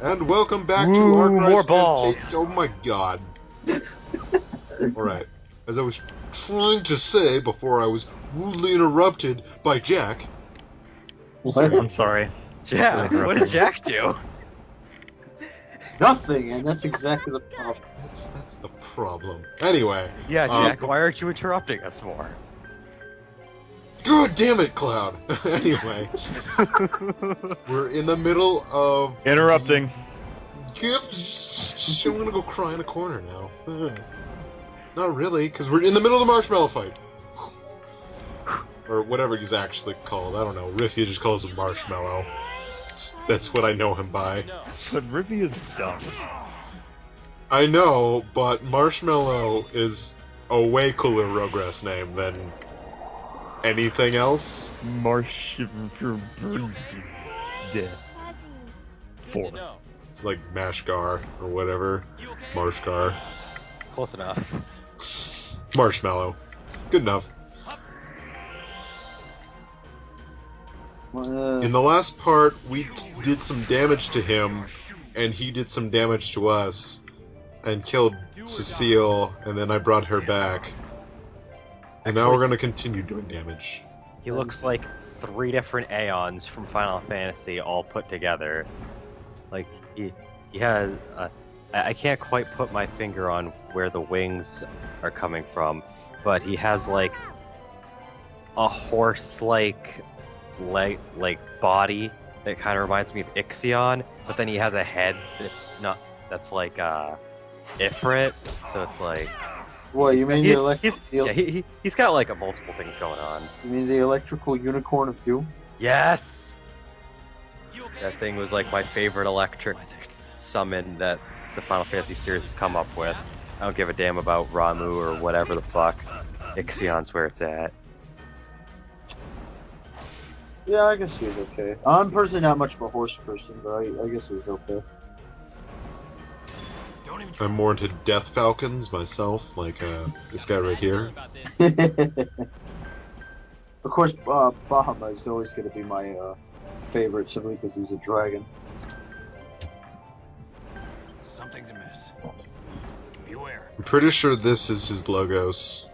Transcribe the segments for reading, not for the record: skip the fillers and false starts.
And welcome back to Ooh, Archives more balls. Fantasia. Oh my god. Alright, as I was trying to say before I was rudely interrupted by Jack. I'm sorry. Jack, what did Jack do? Nothing, and that's exactly the problem. That's the problem. Anyway. Yeah, Jack, why aren't you interrupting us more? God damn it, Cloud! Anyway. We're in the middle of... Interrupting. I'm gonna go cry in a corner now. Not really, because we're in the middle of the Marshmallow fight. Or whatever he's actually called. I don't know. Riffy just calls him Marshmallow. That's what I know him by. But Rippy is dumb. I know, but Marshmallow is a way cooler Rogress name than anything else. Four. It's like Mashgar or whatever. Marshgar. Close enough. Marshmallow. Good enough. In the last part, we did some damage to him, and he did some damage to us, and killed Cecile, and then I brought her back. And now we're gonna continue doing damage. He looks like 3 different Aeons from Final Fantasy all put together. Like, he has... I can't quite put my finger on where the wings are coming from, but he has, like, a horse-like body that kind of reminds me of Ixion, but then he has a head that's like Ifrit, so it's like... What, you mean he's got like multiple things going on. You mean the electrical unicorn of doom? Yes! That thing was like my favorite electric summon that the Final Fantasy series has come up with. I don't give a damn about Ramu or whatever the fuck. Ixion's where it's at. Yeah, I guess he was okay. I'm personally not much of a horse person, but I guess he was okay. I'm more into Death Falcons myself, like this guy right here. Of course, Bahama is always going to be my favorite, simply because he's a dragon. Something's amiss. Beware. I'm pretty sure this is his logos.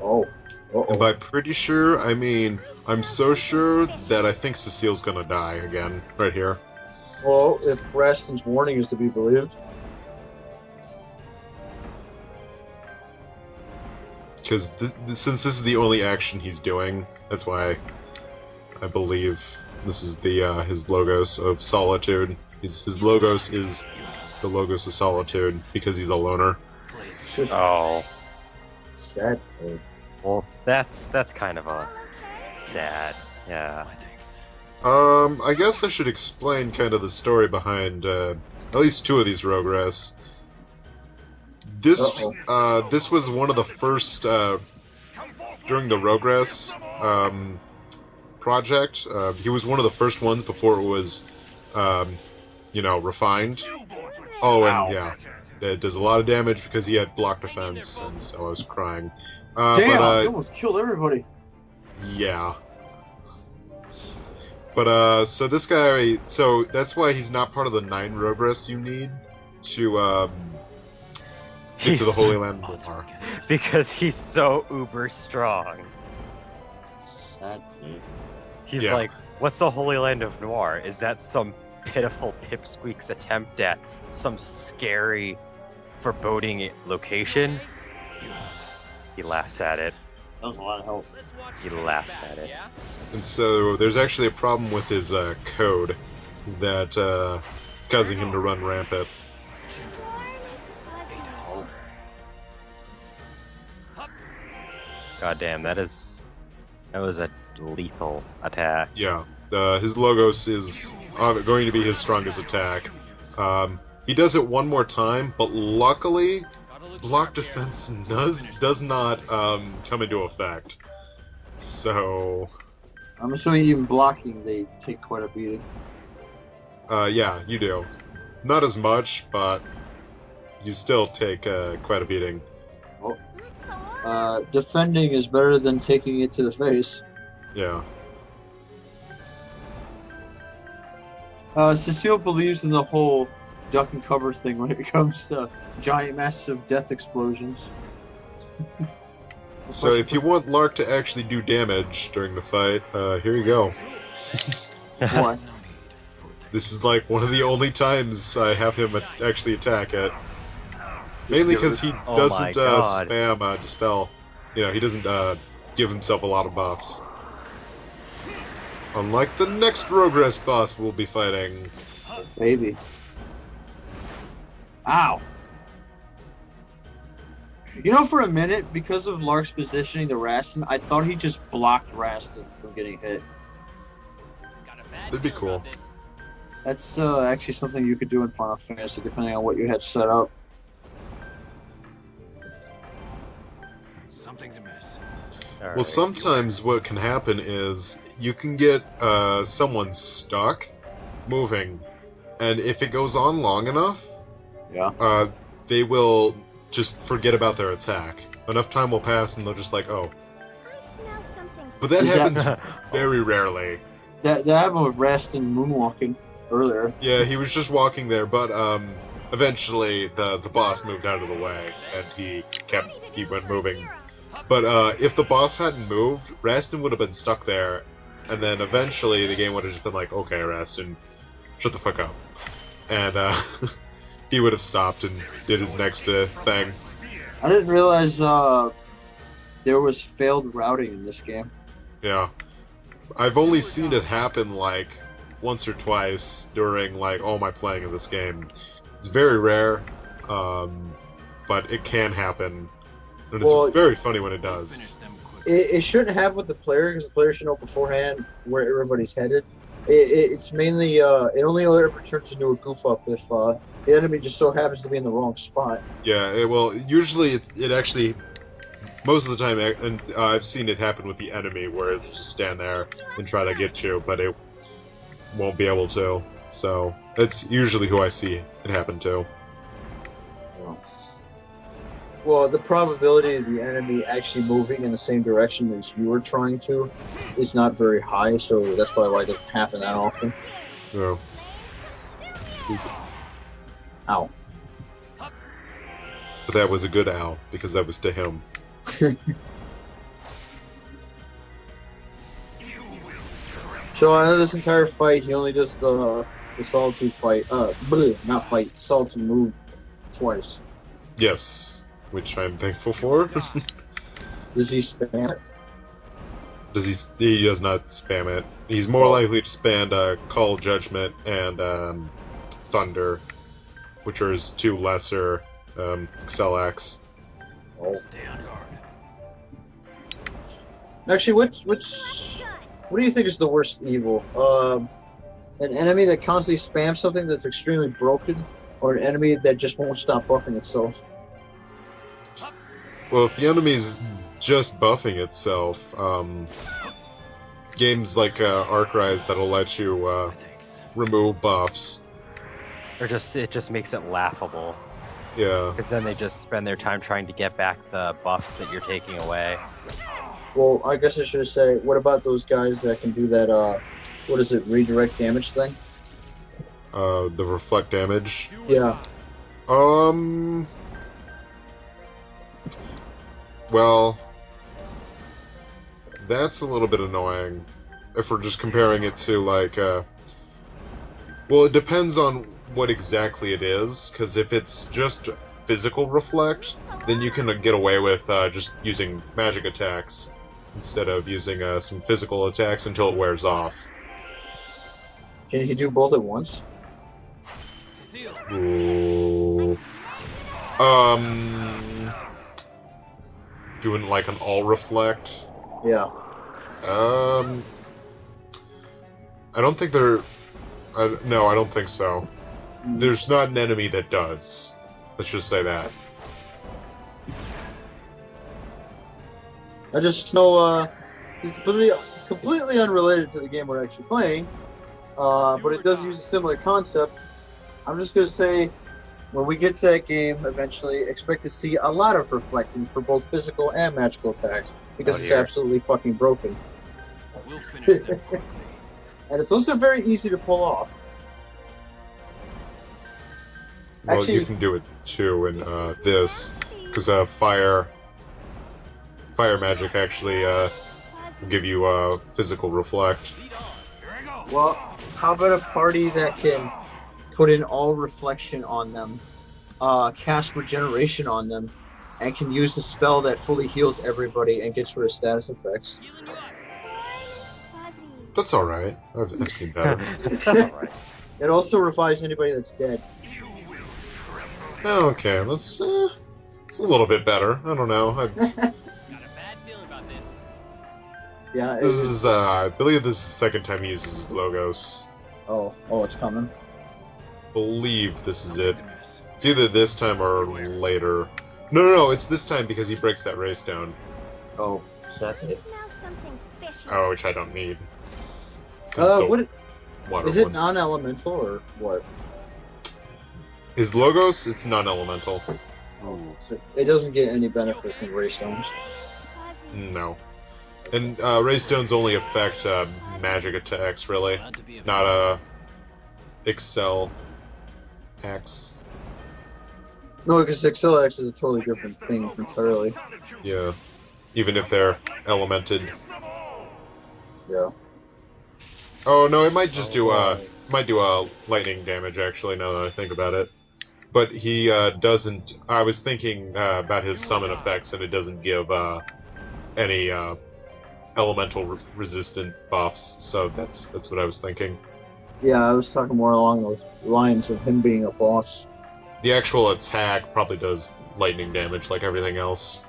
Oh. And by pretty sure, I mean, I'm so sure that I think Cecile's gonna die again, right here. Well, if Raston's warning is to be believed. Because since this is the only action he's doing, that's why I believe this is the his logos of Solitude. His logos is the logos of Solitude, because he's a loner. Oh. Sad thing. Well, that's kind of a sad, yeah. I guess I should explain kind of the story behind at least 2 of these Rogress. This this was one of the first during the Rogress project. He was one of the first ones before it was you know, refined. Oh, and yeah, that does a lot of damage because he had block defense, and so I was crying. Damn, he almost killed everybody. Yeah. But, so this guy, so that's why he's not part of the 9 Rogress you need to, get to the Holy Land of Noir. Because he's so uber strong. Sad thing. He's Yeah. like, what's the Holy Land of Noir? Is that some pitiful pipsqueak's attempt at some scary, foreboding location? He laughs at it. That was a lot of health. He laughs at it. And so there's actually a problem with his code that it's causing him to run rampant. God damn, that was a lethal attack. Yeah, his logos is going to be his strongest attack. He does it one more time, but luckily, block defense does not come into effect. So, I'm assuming even blocking, they take quite a beating. yeah, you do. Not as much, but you still take quite a beating. Defending is better than taking it to the face. Yeah. Cecile believes in the whole duck and cover thing when it comes to giant, massive death explosions. So if you want Lark to actually do damage during the fight, here you go. What? This is like one of the only times I have him actually attack it. Mainly because he Oh my doesn't God. spam Dispel. You know, he doesn't give himself a lot of buffs. Unlike the next Progress boss we'll be fighting. Baby. Ow. You know, for a minute, because of Lark's positioning to Rastin, I thought he just blocked Rastin from getting hit. That'd be cool. That's actually something you could do in Final Fantasy, depending on what you had set up. Something's amiss. Well, sometimes what can happen is you can get someone stuck moving, and if it goes on long enough, Yeah. they will just forget about their attack. Enough time will pass, and they'll just like, oh. I smell something. But that Is that- happens very rarely. That happened with Rastin moonwalking earlier. Yeah, he was just walking there, but eventually the boss moved out of the way, and he went moving. But if the boss hadn't moved, Rastin would have been stuck there, and then eventually the game would have just been like, okay, Rastin, shut the fuck up. And he would have stopped and did his next thing. I didn't realize there was failed routing in this game. Yeah. I've only seen it happen like once or twice during like all my playing of this game. It's very rare, but it can happen. And it's Well, very funny when it Finish does. them quick. It shouldn't happen with the player because the player should know beforehand where everybody's headed. It's mainly it only ever turns into a goof up if the enemy just so happens to be in the wrong spot. Yeah, well, usually it actually, most of the time, and I've seen it happen with the enemy where it just stand there and try to get you, but it won't be able to. So that's usually who I see it happen to. Well, the probability of the enemy actually moving in the same direction as you were trying to is not very high, so that's probably why it doesn't happen that often. So, Ow. but that was a good owl because that was to him. So I know this entire fight, he only does the solitude fight. Not fight, solitude move twice. Yes, which I'm thankful for. Does he spam it? He does not spam it. He's more likely to spam Call Judgment and Thunder, which are his two lesser Excellax. Oh. Stay on guard. Actually, what do you think is the worst evil? An enemy that constantly spams something that's extremely broken, or an enemy that just won't stop buffing itself? Well, if the enemy's just buffing itself, games like Arcrise that'll let you remove buffs. Or it just makes it laughable. Yeah. Because then they just spend their time trying to get back the buffs that you're taking away. Well, I guess I should say, what about those guys that can do that, what is it, redirect damage thing? The reflect damage. Yeah. Well, that's a little bit annoying if we're just comparing it to like well, it depends on what exactly it is, because if it's just physical reflect, then you can get away with just using magic attacks instead of using some physical attacks until it wears off. Can he do both at once? Cecile. Ooh. Doing like an all reflect. Yeah. I don't think there. No, I don't think so. There's not an enemy that does. Let's just say that. I just know, it's completely unrelated to the game we're actually playing, but it does use a similar concept. I'm just going to say, when we get to that game eventually, expect to see a lot of reflecting for both physical and magical attacks, because it's dear. absolutely fucking broken. We'll finish them quickly. And it's also very easy to pull off. Well, Actually- you can do it too in this, because fire magic actually will give you physical reflect. Well, how about a party that can put in all reflection on them, cast regeneration on them, and can use the spell that fully heals everybody and gets rid of status effects? That's all right. I've seen better. Alright. It also revives anybody that's dead. Oh, okay, that's it's a little bit better. I don't know. Got a bad feeling about this. Yeah. This is I believe this is the second time he uses Logos. Oh, it's coming. Believe this is it. It's either this time or later. No, it's this time because he breaks that race down. Oh, exactly. Smell something fishy. Oh, which I don't need. 'Cause it's a What water is it? one. Non-elemental or what? His Logos, it's non-elemental. Oh, so it doesn't get any benefit from Greystones. No. And Ray Stones only affect magic attacks, really. Glad to be a Not Excel X. No, because X is a totally different thing entirely. Yeah. Even if they're elemented. Yeah. Oh no, it might just do lightning damage actually, now that I think about it. But he doesn't. I was thinking about his summon effects, and it doesn't give any elemental resistant buffs. So that's what I was thinking. Yeah, I was talking more along those lines of him being a boss. The actual attack probably does lightning damage like everything else.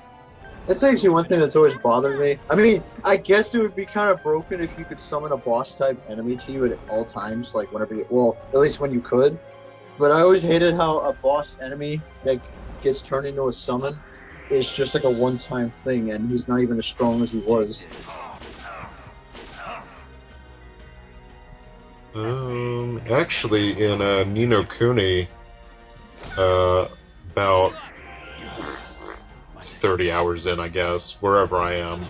That's actually one thing that's always bothered me. I mean, I guess it would be kind of broken if you could summon a boss type enemy to you at all times, like whenever you, well, at least when you could. But I always hated how a boss enemy that gets turned into a summon is just like a one-time thing, and he's not even as strong as he was. Actually, in Ni no Kuni, about 30 hours in, I guess, wherever I am,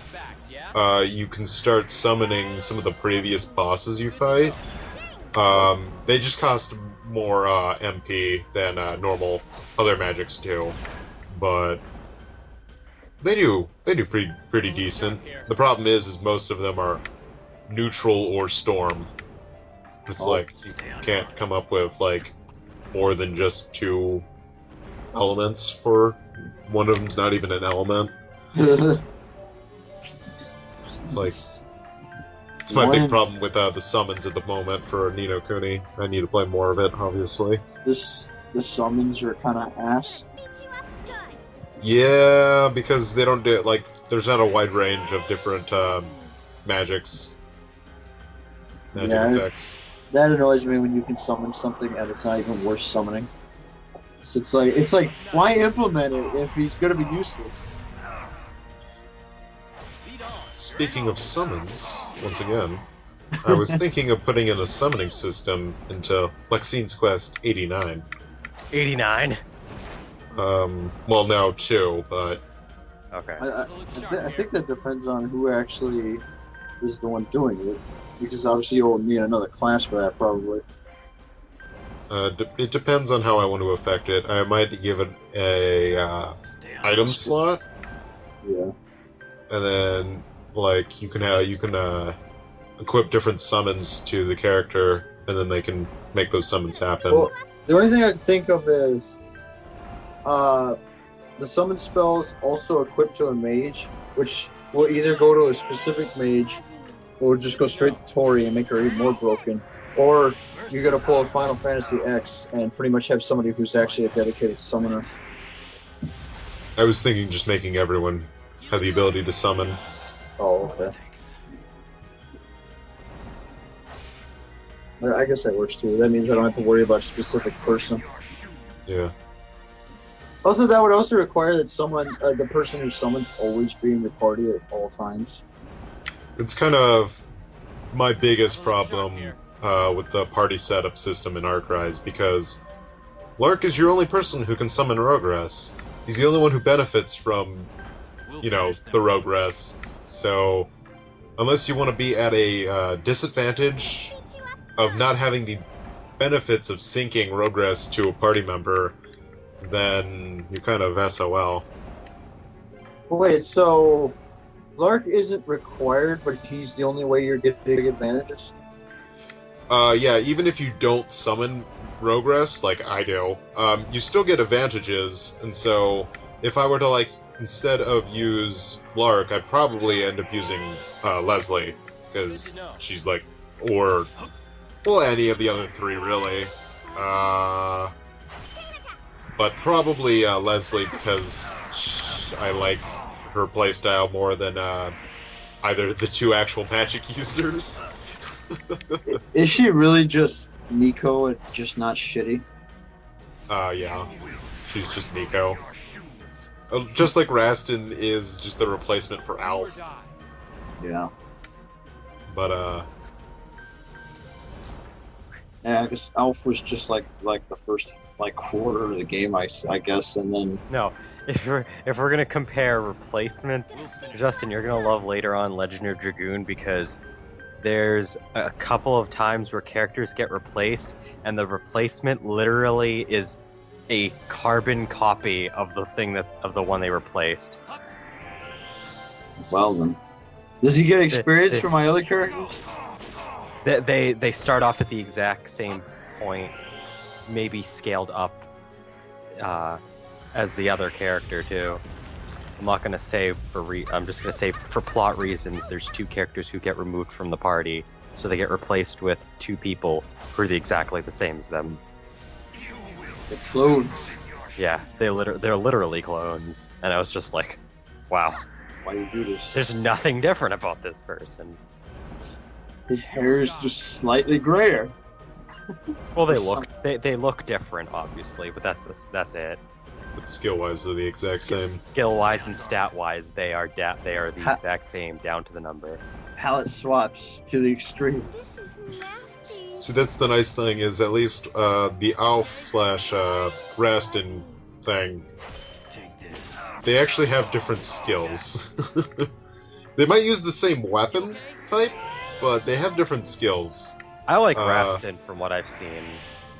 you can start summoning some of the previous bosses you fight. They just cost more MP than normal other magics do, but they do pretty decent. The problem is most of them are neutral or storm. It's like you can't come up with like more than just 2 elements for one of them's not even an element. It's like it's my big problem with the summons at the moment for Ni no Kuni. I need to play more of it, obviously. The summons are kind of ass. Yeah, because they don't do it like there's not a wide range of different magic effects. That annoys me when you can summon something and it's not even worth summoning. It's like why implement it if he's gonna be useless? Speaking of summons, once again, I was thinking of putting in a summoning system into Lexine's Quest 89. 89? Well, no, 2, but Okay. I think that depends on who actually is the one doing it, because obviously you'll need another class for that probably. it depends on how I want to affect it. I might give it a item slot, Yeah. and then like you can equip different summons to the character, and then they can make those summons happen. Well, the only thing I can think of is the summon spells also equipped to a mage, which will either go to a specific mage or just go straight to Tori and make her even more broken, or you're gonna pull a Final Fantasy X and pretty much have somebody who's actually a dedicated summoner. I was thinking just making everyone have the ability to summon. Oh, okay. I guess that works too. That means I don't have to worry about a specific person. Yeah. Also, that would also require that someone, the person who summons, always be in the party at all times. It's kind of my biggest problem with the party setup system in Arcrise, because Lark is your only person who can summon Rogress. He's the only one who benefits from, the Rogress. So, unless you want to be at a disadvantage of not having the benefits of syncing Rogress to a party member, then you're kind of SOL. Wait, so Lark isn't required, but he's the only way you're getting advantages? Yeah, even if you don't summon Rogress, like I do, you still get advantages, and so if I were to, like, instead of use Lark, I'd probably end up using Leslie, because she's like, or, well, any of the other three, really. But probably Leslie, because I like her playstyle more than either the two actual magic users. Is she really just Nico and just not shitty? Yeah. She's just Nico. Just like Rastin is just the replacement for Alf. Yeah. But, Yeah, I guess Alf was just like the first quarter of the game, I guess, and then No, if we're gonna compare replacements, Justin, you're gonna love later on Legend of Dragoon because there's a couple of times where characters get replaced, and the replacement literally is a carbon copy of the one they replaced. well then. Does he get experience from my other characters? They start off at the exact same point, maybe scaled up as the other character too. I'm not gonna say I'm just gonna say for plot reasons. There's two characters who get removed from the party, so they get replaced with two people who are exactly the same as them. The clones. Yeah, they're literally clones, and I was just like, wow, Why do you do this? there's nothing different about this person. His hair is just slightly grayer. Well, they look different, obviously, but that's it. but skill-wise, they're the exact same. Skill-wise and stat-wise, they are the exact same, down to the number. Palette swaps to the extreme. This is nasty. See, that's the nice thing, is at least the Alf / Rastin thing, they actually have different skills. They might use the same weapon type, but they have different skills. I like Rastin from what I've seen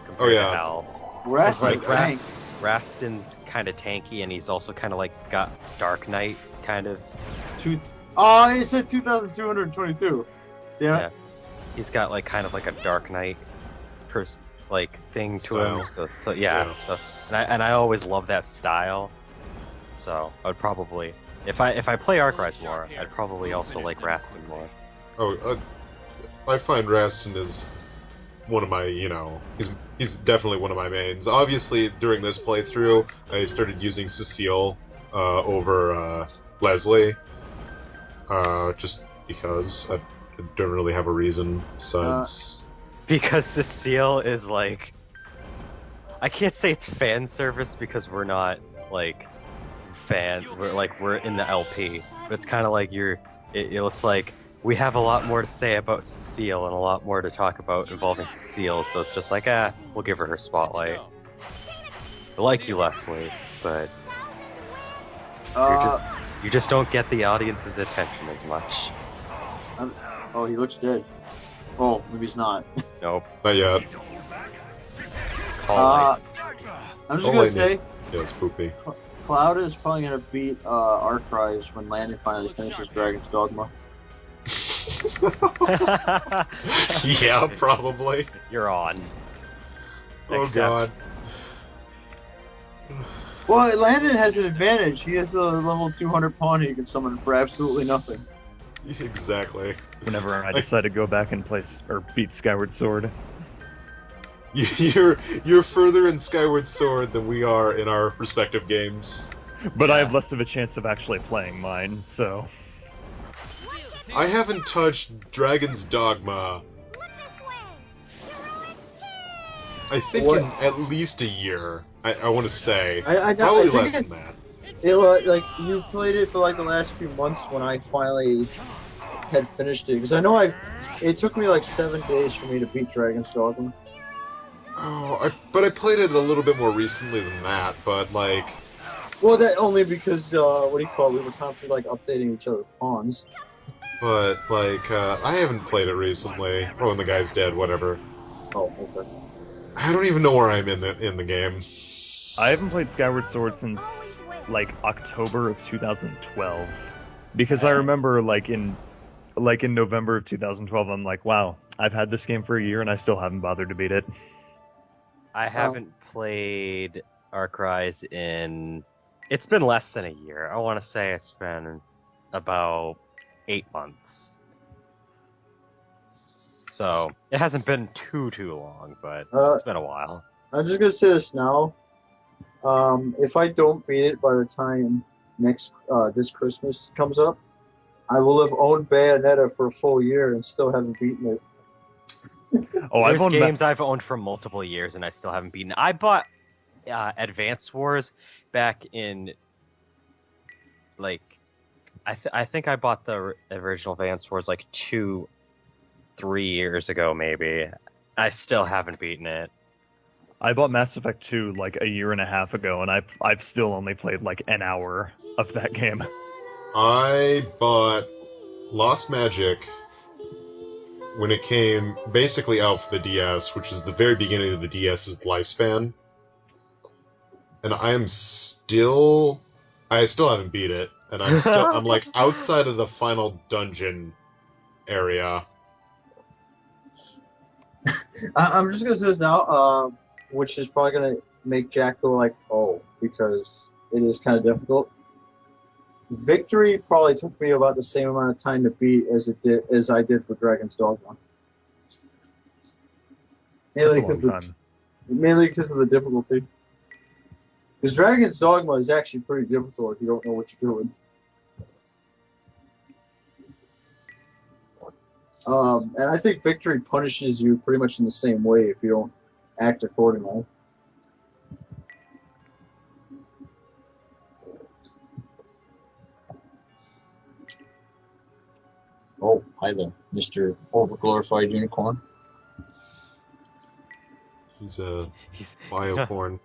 compared Oh, yeah. to Hal. Rest Like like tank. Rastin's kind of tanky, and he's also kind of like got Dark Knight kind of. Oh, it said 2,222. Yeah. Yeah. He's got like kind of like a Dark Knight like thing to him. So yeah. Yeah. So and I always love that style. So I would probably if I play Arcrise more, I'd probably also like Rastin more. Oh, I find Rastin is one of my, he's definitely one of my mains. Obviously, during this playthrough, I started using Cecile over Leslie, just because I don't really have a reason besides. Because Cecile is like, I can't say it's fan service because we're not like fans. We're in the LP, but it's kind of like it's like we have a lot more to say about Cecile and a lot more to talk about involving Cecile. So it's just like, we'll give her spotlight. I like you, Leslie, but you just don't get the audience's attention as much. Oh, he looks dead. Oh, maybe he's not. Nope. Not yet. Call I'm just Oh, gonna wait, say, Yeah, it's poopy. Cloud is probably gonna beat Arcrise when Landon finally finishes Dragon's Dogma. Yeah, probably. You're on. Oh Except- god. Well, Landon has an advantage. He has a level 200 pawn he can summon for absolutely nothing. Exactly. Whenever I decide to go back and beat Skyward Sword. You're further in Skyward Sword than we are in our respective games. But I have less of a chance of actually playing mine, so... I haven't touched Dragon's Dogma, I think, What? in at least a year. I want to say. I Probably think less than that. like you played it for like the last few months when I finally had finished it, because I know it took me like 7 days for me to beat Dragon's Dogma. Oh, but I played it a little bit more recently than that, but like... Well, that only because we were constantly like updating each other's pawns. But, like, I haven't played it recently. Oh, and the guy's dead, whatever. Oh, okay. I don't even know where I'm in the game. I haven't played Skyward Sword since like October of 2012, because I remember like in November of 2012, I'm like, wow, I've had this game for a year and I still haven't bothered to beat it. I haven't played Arcrise in. It's been less than a year. I want to say it's been about 8 months. So it hasn't been too long, but it's been a while. I'm just gonna say this now. If I don't beat it by the time this Christmas comes up, I will have owned Bayonetta for a full year and still haven't beaten it. Oh, I've There's owned games I've owned for multiple years and I still haven't beaten. I bought Advance Wars back in like I think I bought the original Advance Wars like 2-3 years ago maybe. I still haven't beaten it. I bought Mass Effect 2 like a year and a half ago, and I've still only played like an hour of that game. I bought Lost Magic when it came basically out for the DS, which is the very beginning of the DS's lifespan. And I still haven't beat it, and I'm like outside of the final dungeon area. I'm just gonna say this now, which is probably gonna make Jack go like, "Oh," because it is kind of difficult. Victory probably took me about the same amount of time to beat as I did for Dragon's Dogma. That's a long time. Mainly because of the difficulty. Because Dragon's Dogma is actually pretty difficult if you don't know what you're doing. And I think Victory punishes you pretty much in the same way if you don't act accordingly. Oh, hi there, Mr. Overglorified Unicorn. He's a biocorn.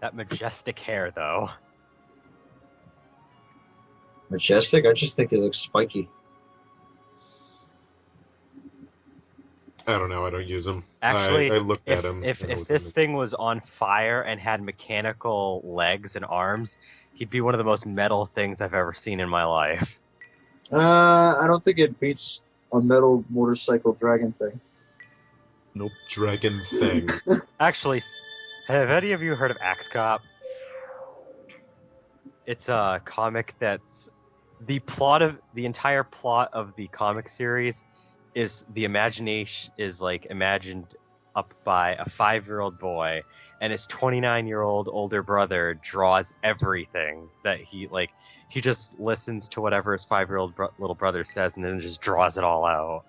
That majestic hair though. Majestic? I just think it looks spiky. I don't know. I don't use him. Actually, I looked at him. If this thing was on fire and had mechanical legs and arms, he'd be one of the most metal things I've ever seen in my life. I don't think it beats a metal motorcycle dragon thing. Nope. Dragon thing. Actually, have any of you heard of Axe Cop? It's a comic that's the entire plot of the comic series is the imagination is like imagined up by a 5-year-old boy, and his 29-year-old older brother draws everything that he just listens to whatever his 5-year-old little brother says and then just draws it all out.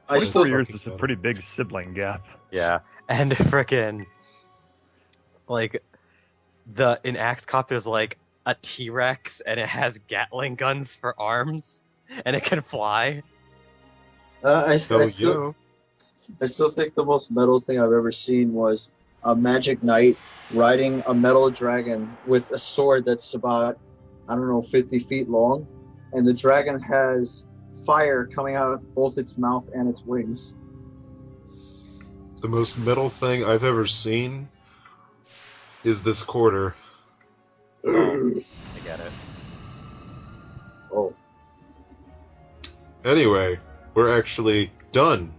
24 years is a pretty big sibling gap. Yeah, and frickin' like in Axe Cop there's like a T-Rex and it has Gatling guns for arms and it can fly. I still think the most metal thing I've ever seen was a Magic Knight riding a metal dragon with a sword that's about, 50 feet long, and the dragon has fire coming out of both its mouth and its wings. The most metal thing I've ever seen is this quarter. I get it. Oh. Anyway, we're actually done